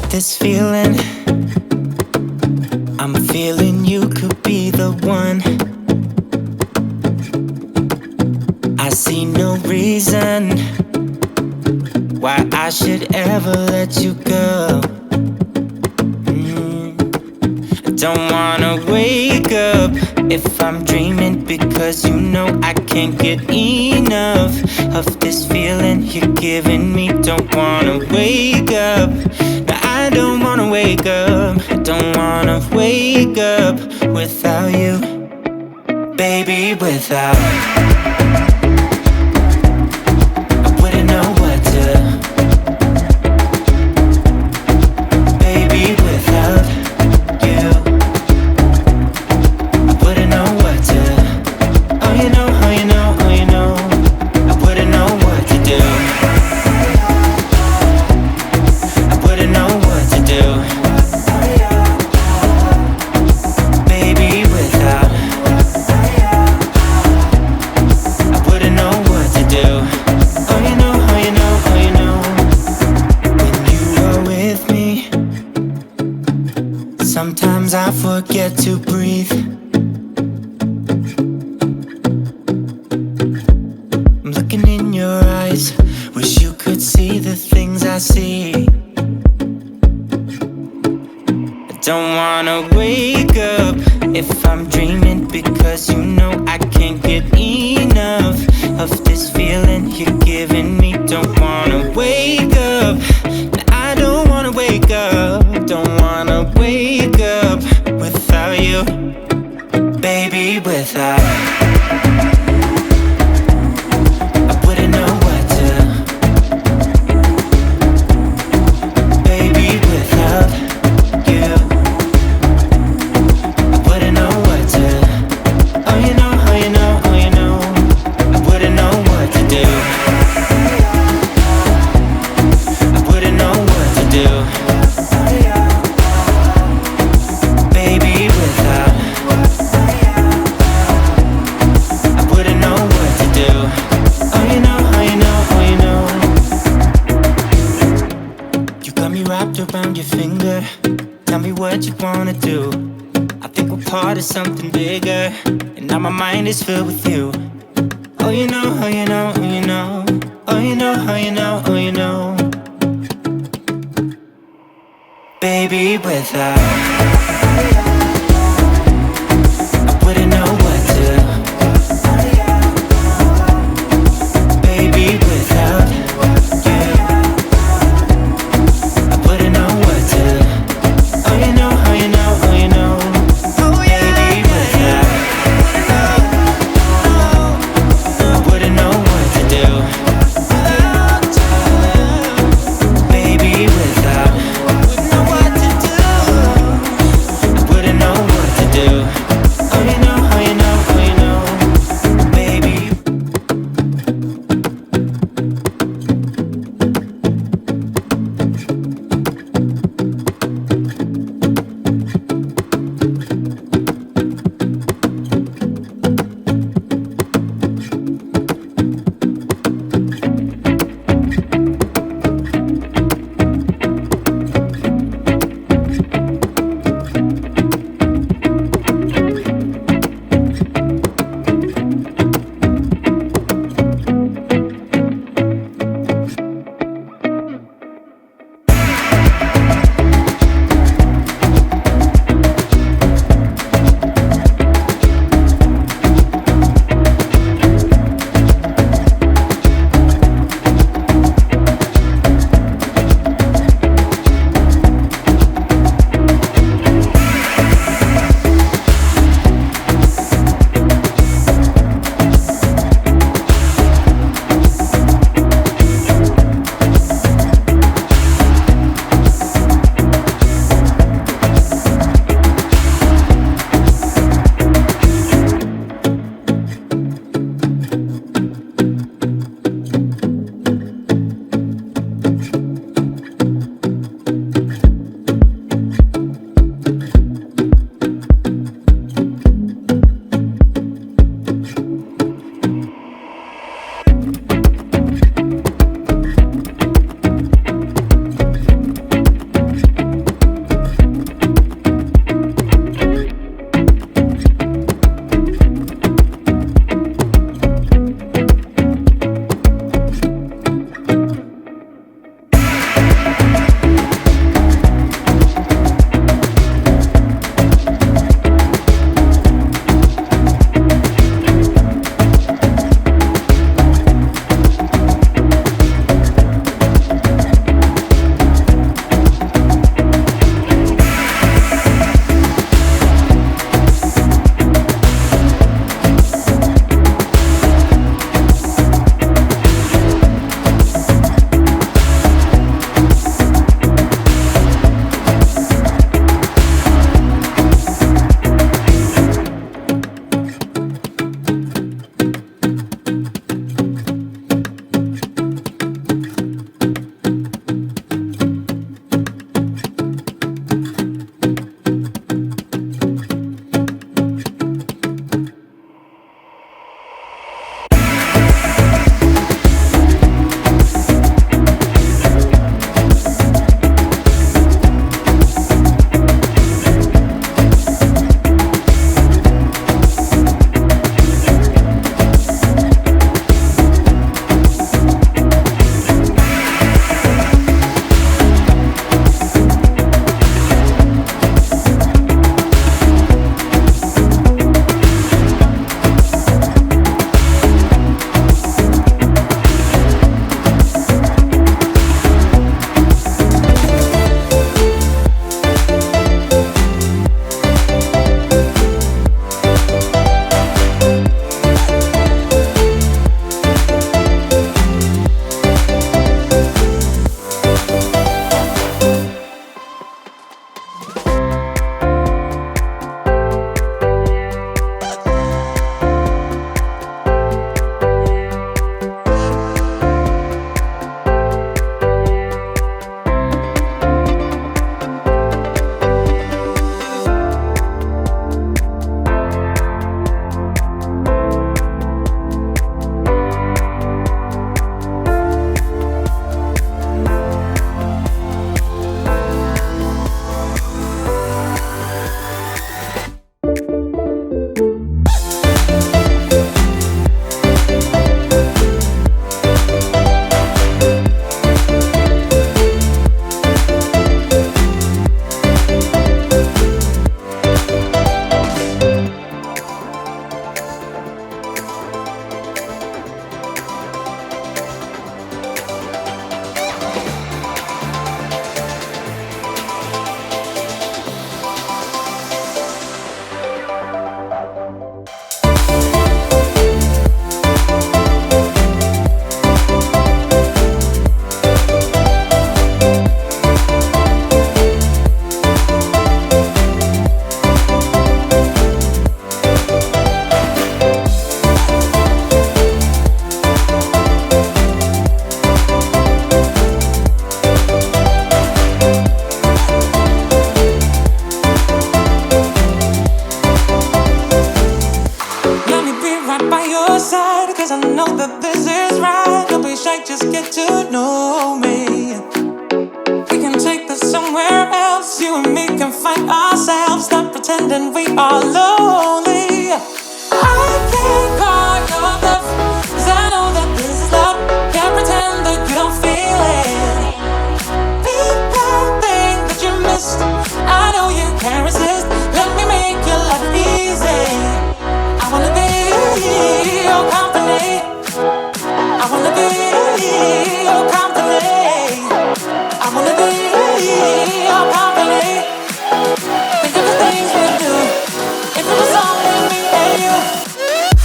This feeling, I'm feeling you could be the one. I see no reason why I should ever let you go. I don't wanna wake up if I'm dreaming, because you know I can't get enough of this feeling you're giving me. Don't wanna wake up. I don't wanna wake up, I don't wanna wake up without you, baby, without. I wouldn't know what to, baby, without you. I wouldn't know what to, oh you know, oh you know, oh you know, I wouldn't know what to do. I wouldn't know what to do, baby, without. I wouldn't know what to do. Oh you know, oh you know, oh you know. When you are with me, sometimes I forget to breathe. I'm looking in your eyes, wish you could see the things I see. Don't wanna wake up if I'm dreaming, because you know I can't get enough of this feeling you're giving me. Don't wanna wake up, I don't wanna wake up. Don't wanna wake up without you, baby, without. I wouldn't know what to, baby, without you. Oh you know, oh you know, oh you know, I wouldn't know what to do. I wouldn't know what to do, baby, without. I wouldn't know what to do. Oh you know, oh you know, oh you know. You got me wrapped around your finger. Tell me what you wanna do. I think we're part of something bigger, and now my mind is filled with you. Oh you know, oh you know, oh you know, oh you know, oh you know, oh you know, baby, without. I wouldn't know what to, baby, without you. I wouldn't know what to, oh you know, oh you know, oh you know. just get to know